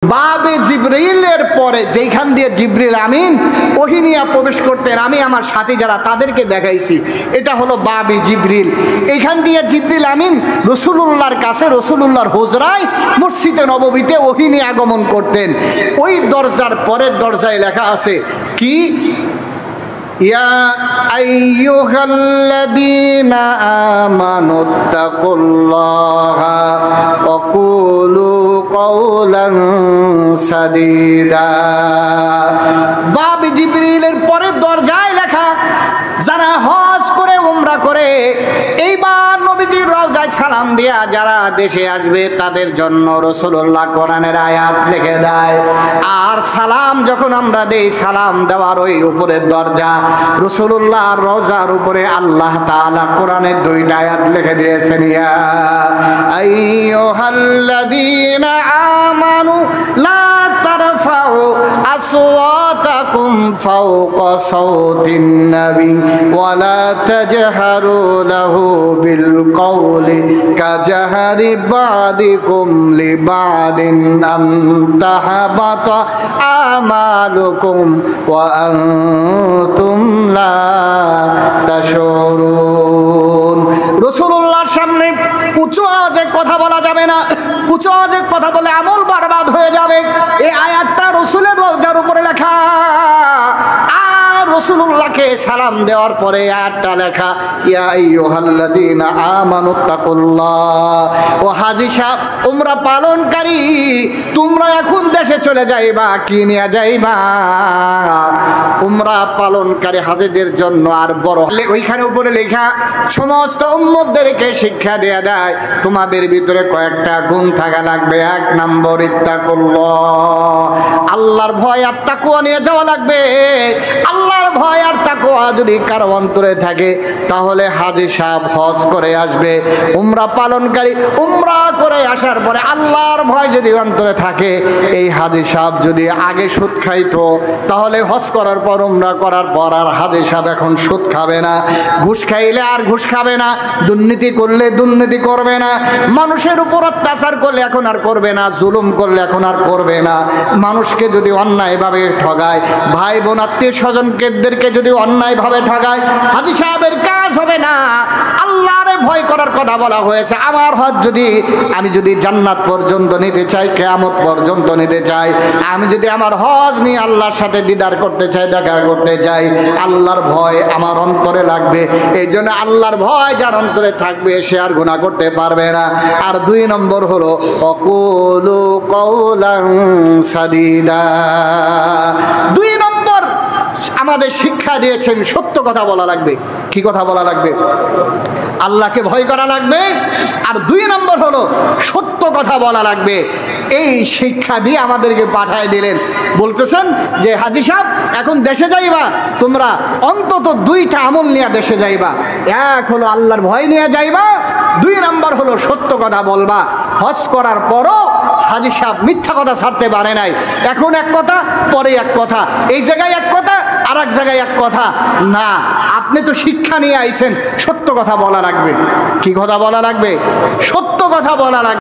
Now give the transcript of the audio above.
বাবে জিবরিলের পরে যেখান দিয়ে জিবরিল আমিন ওহী নিয়ে প্রবেশ করতেন, আমি আমার সাথী যারা তাদেরকে দেখাইছি, এটা হলো বাবে জিবরিল। এইখান দিয়ে জিবরিল আমিন রাসূলুল্লাহর কাছে, রাসূলুল্লাহর হুজরায় মসজিদে নববীতে ওহী নিয়ে আগমন করতেন। ওই দরজার পরের দরজায় লেখা আছে কি, ইয়া আইয়ুহাল্লাযীনা আমানুত্তাকুল্লাহা ওয়া কুলু কাওলান সাদীদা। বাবে জিবরিলের পরের দরজায় লেখা, যারা হজ করে উমরা করে এইবার নবীজির রওজায় সালাম দিয়া যারা দেশে আসবে তাদের জন্য রাসূলুল্লাহ কোরআনের আয়াত লিখে দেয়। আর সালাম যখন আমরা দেই, সালাম দেওয়ার ওই উপরের দরজা রাসূলুল্লাহর রওজার উপরে আল্লাহ তাআলা কোরআনের দুইটা আয়াত লিখে দিয়েছেন, ইয়া আইয়ুহাল্লাযীনা আমানু লা তারফাউ আসওয়াতাকুম ফাওকা সাওতিন নবী ওয়া লা তাজহারু লাহু বিল কওলি কাজহারি বা'দিকুম লিবা'দিন আন তাহবাতা আমালুকুম ওয়া আনতুম লা তাশউরুন। রাসূলুল্লাহর সামনে উঁচু আওয়াজে কথা বলা যাবে না, উঁচু আওয়াজে কথা বলে আমল বরবাদ হয়ে যাবে। এই আয়াতটা রাসূলের রওজার উপরে লেখা। আর রাসূলুল্লাহকে সালাম দেওয়ার পরে আয়াতটা লেখা, ইয়া আইয়ুহাল্লাযীনা আমানুত্তাকুল্লাহ। ও হাজী সাহেব, উমরা পালনকারী, তোমরা এখন দেশে চলে যাইবা, কি নিয়ে যাইবা? উমরা পালনকারী হাজীদের জন্য আর বড় ওইখানে উপরে লেখা সমস্ত উম্মতদেরকে শিক্ষা দেয়া দেয়, তোমাদের ভিতরে কয়েকটা গুণ থাকা লাগবে। এক নম্বর ইত্তাকুল্লাহ, আল্লাহর ভয় আর তাকওয়া নিয়ে যাওয়া লাগবে। আল্লাহর ভয় আর তাকওয়া যদি কারো অন্তরে থাকে তাহলে হাজী সাহেব হজ করে আসবে, উমরা পালনকারী উমরা করে আসার পরে আল্লাহর ভয় যদি অন্তরে থাকে, এই হাজী সাহেব যদি আগে সুদ খাইতো তাহলে হজ করার পর উমরা করার পর আর হাজী সাহেব এখন সুদ খাবে না, ঘুষ খাইলে আর ঘুষ খাবে না, দুর্নীতি করলে দুর্নীতি করবে না, মানুষের উপর অত্যাচার করলে এখন আর করবে না, জুলুম করলে এখন আর করবে না। মানুষকে যদি অন্যায়ভাবে ঠগায়, ভাই বোন আত্মীয় স্বজনদেরকে যদি অন্যায়ভাবে ঠগায়, হাজী সাহেবের কাজ হবে না। আল্লাহর ভয় করার কথা বলা হয়েছে। আমার হজ যদি আমি যদি জান্নাত পর্যন্ত নিতে চাই, কিয়ামত পর্যন্ত নিতে চাই, আমি যদি আমার হজ নিয়ে আল্লাহর সাথে দিদার করতে চাই, দেখা করতে চাই, আল্লাহর ভয় আমার অন্তরে লাগবে। এই জন্য আল্লাহর ভয় যার অন্তরে থাকবে সে আর গুনাহ করতে পারবে না। আর দুই নম্বর হলো ওয়াকুলু কাওলান সাদীদা। দুই নম্বর আমাদের শিক্ষা দিয়েছেন সত্য কথা বলা লাগবে। কি কথা বলা লাগবে? আল্লাহকে ভয় করা লাগবে। আর দুই নম্বর হলো সত্য কথা বলা লাগবে। এই শিক্ষা দিয়ে আমাদেরকে পাঠায় দিলেন। বলতেছেন যে হাজী সাহেব এখন দেশে যাইবা, তোমরা অন্তত দুইটা আমল নিয়ে দেশে যাইবা। এক হলো আল্লাহর ভয় নিয়ে যাইবা, দুই নম্বর হলো সত্য কথা বলবা। হজ করার পরও হাজী সাহেব মিথ্যা কথা ছাড়তে পারে নাই। এখন এক কথা, পরে এক কথা, এই জায়গায় এক কথা, আর এক জায়গায় এক কথা না। আপনি তো শিক্ষা নিয়ে আইছেন, সত্য কথা বলা লাগবে। কি কথা বলা লাগবে? সত্য কথা বলা লাগবে।